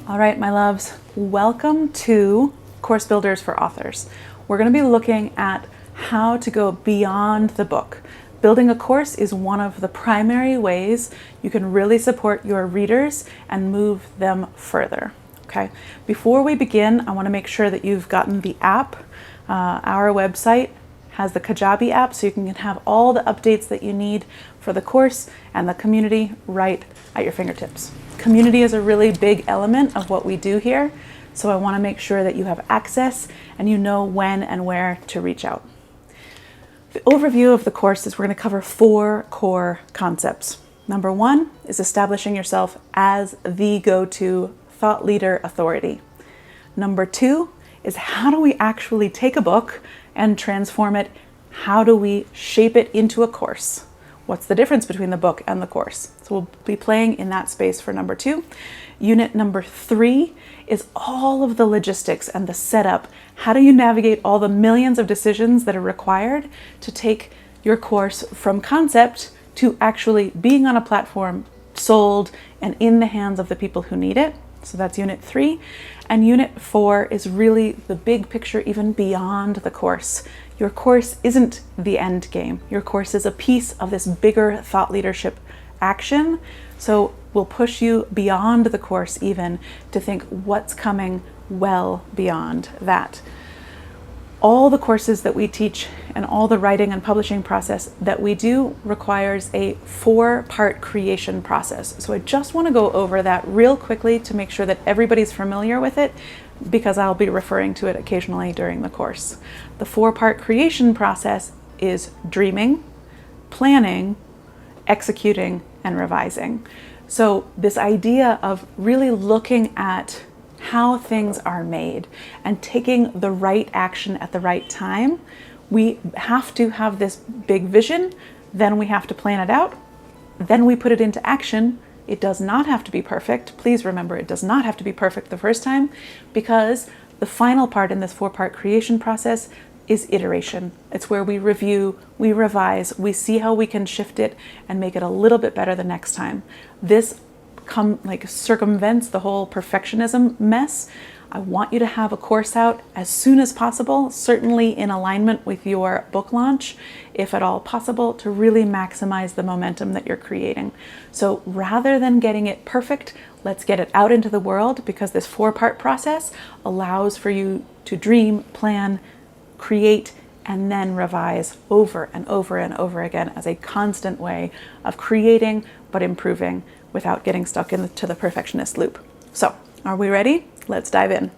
All right, my loves, welcome to Course Builders for Authors. We're going to be looking at how to go beyond the book. Building a course is one of the primary ways you can really support your readers and move them further. Okay. Before we begin, I want to make sure that you've gotten the app. Our website has the Kajabi app, so you can have all the updates that you need for the course and the community right at your fingertips. Community is a really big element of what we do here, so I want to make sure that you have access and you know when and where to reach out. The overview of the course is we're going to cover 4 core concepts. Number 1 is establishing yourself as the go-to thought leader authority. Number 2 is how do we actually take a book and transform it? How do we shape it into a course? What's the difference between the book and the course? So we'll be playing in that space for number 2. Unit number 3 is all of the logistics and the setup. How do you navigate all the millions of decisions that are required to take your course from concept to actually being on a platform, sold, and in the hands of the people who need it? So that's unit 3. And unit 4 is really the big picture, even beyond the course. Your course isn't the end game. Your course is a piece of this bigger thought leadership action. So we'll push you beyond the course even to think what's coming well beyond that. All the courses that we teach and all the writing and publishing process that we do requires a 4-part creation process. So I just want to go over that real quickly to make sure that everybody's familiar with it, because I'll be referring to it occasionally during the course. The 4-part creation process is dreaming, planning, executing, and revising. So this idea of really looking at how things are made and taking the right action at the right time. We have to have this big vision, then we have to plan it out, then we put it into action. It does not have to be perfect. Please remember, it does not have to be perfect the first time, because the final part in this 4-part creation process is iteration. It's where we review, we revise, we see how we can shift it and make it a little bit better the next time. This circumvents the whole perfectionism mess. I want you to have a course out as soon as possible, certainly in alignment with your book launch, if at all possible, to really maximize the momentum that you're creating. So rather than getting it perfect, let's get it out into the world, because this 4-part process allows for you to dream, plan, create, and then revise over and over and over again as a constant way of creating but improving without getting stuck into the perfectionist loop. So, are we ready? Let's dive in.